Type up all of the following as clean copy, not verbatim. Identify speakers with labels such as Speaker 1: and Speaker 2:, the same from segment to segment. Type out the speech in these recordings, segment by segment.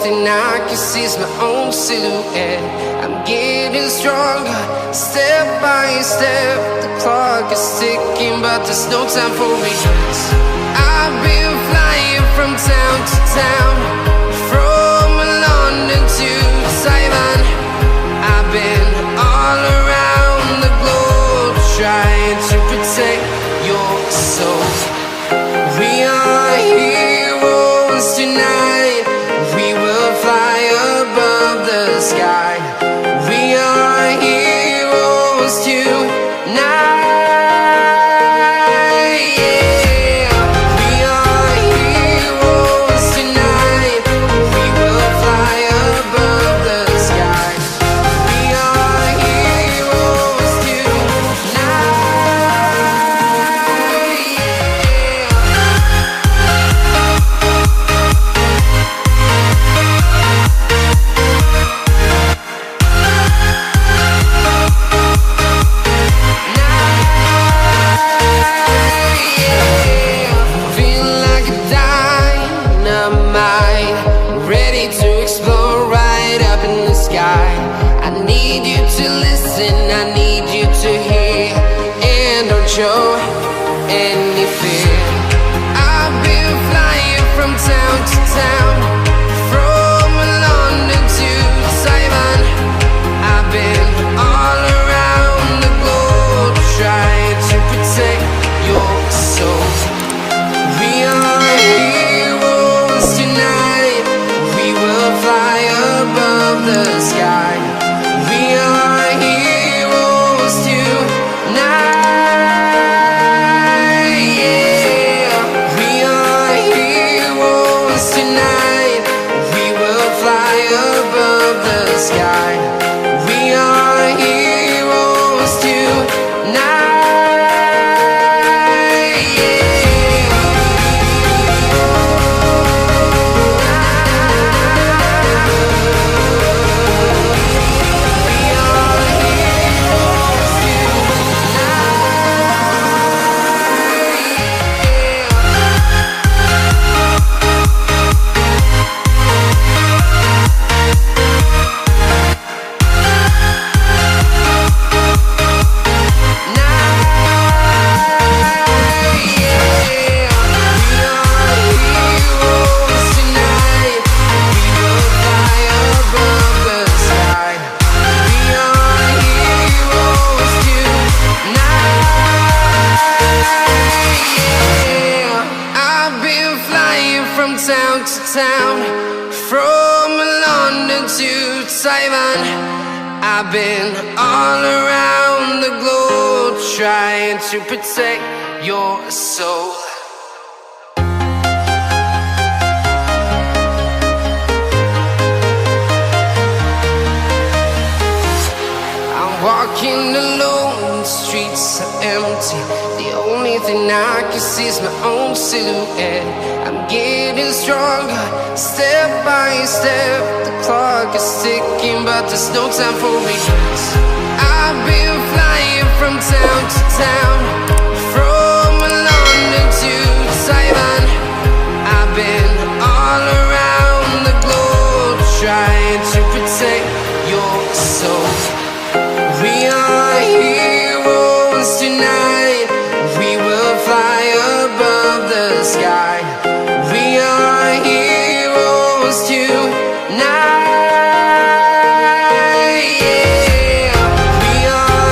Speaker 1: thing I can see is my own silhouette. I'm getting stronger, step by step. The clock is ticking, but there's no time for regrets. I've been flying from town to town, from London to Taiwan. I've been all around the globe, trying to protect your soul. We are heroes tonight. We will fly above the sky. We are heroes tonight. Yeah. We are heroes tonight. We will fly above the sky. We are heroes tonight. Feeling like a dynamite, ready to explode right up in the sky. I need you to listen, I need you to hear, and don't show any fear. I've been flying from town to town, from London to Taiwan. I've been all around the globe, trying to protect your soul. We are heroes tonight. We will fly above the sky. We are heroes tonight. Yeah. We are heroes tonight. We will fly above the sky. We are heroes tonight. Town to town, from London to Taiwan. I've been all around the globe, trying to protect your soul. I'm walking alone, the streets are empty. The only thing I can see is my own silhouette. I'm getting stronger, step by step. The clock is ticking, but there's no time for regrets. I've been flying from town to town, from London to Taiwan. I've been all around the globe, trying to protect your soul. We are heroes tonight. We will fly above the sky. We are heroes tonight. Yeah. We are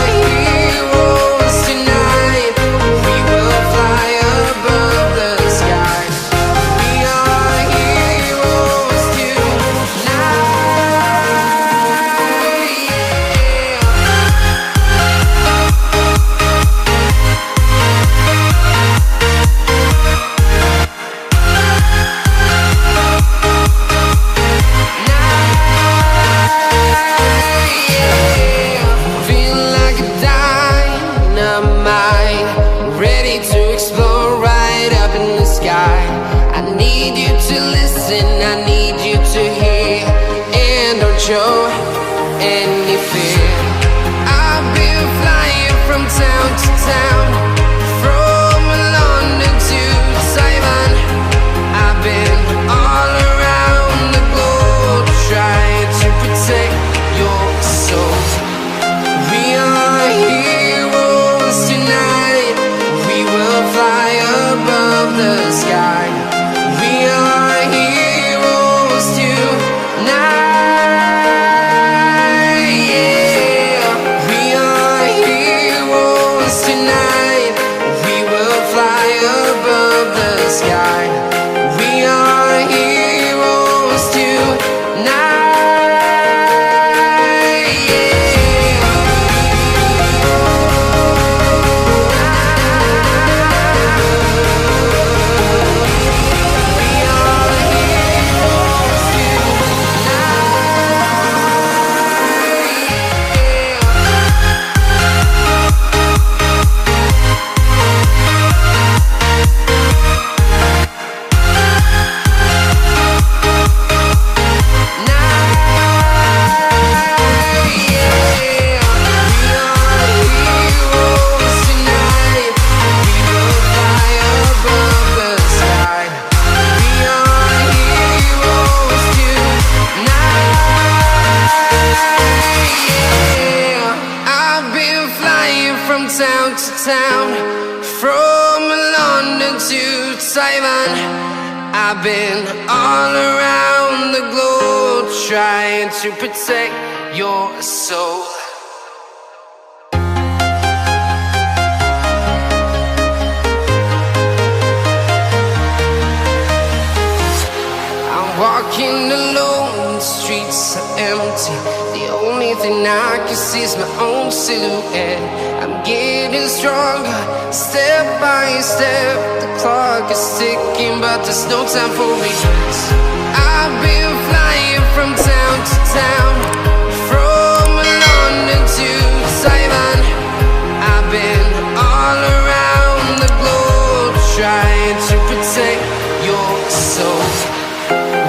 Speaker 1: from town to town, from London to Taiwan. I've been all around the globe trying to protect your soul. I'm walking alone, the streets are empty. The only thing I can see is my own silhouette. I'm getting stronger, step by step. The clock is ticking, but there's no time for me. I've been flying from town to town, from London to Taiwan. I've been all around the globe trying to protect your soul.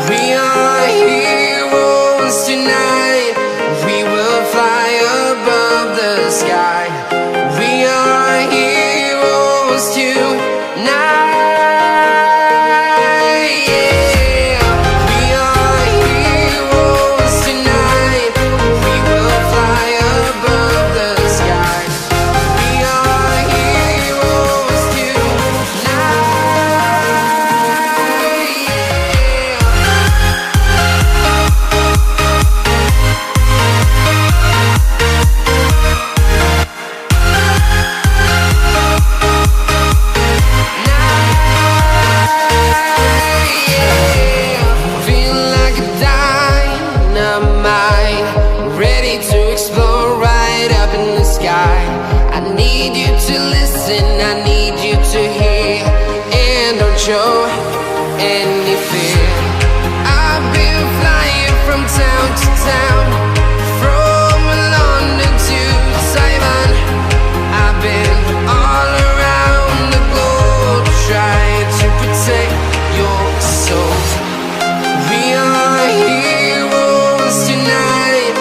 Speaker 1: We are heroes tonight. We will fly above the sky. We are heroes tonight. Yeah. We are heroes tonight. We will fly above the sky. We are heroes tonight. Feeling like a dynamite, ready to explode right up in the sky. I need you to listen, I need you to hear, and don't show any fear. I've been flying from town to town, from London to Taiwan. I've been all around the globe trying to protect your soul. We are heroes tonight.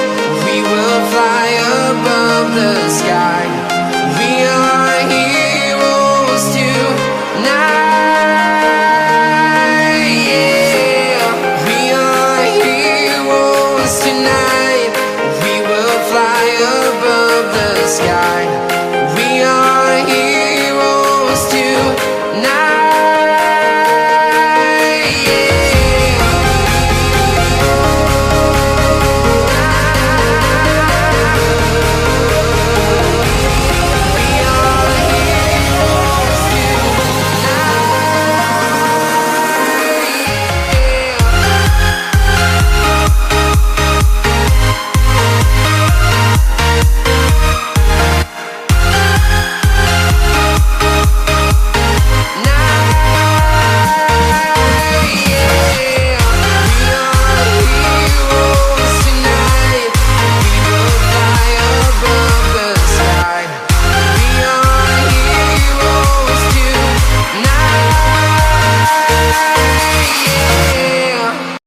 Speaker 1: We will fly above the sky. We are heroes tonight. Yeah. We are heroes tonight. We will fly above the sky.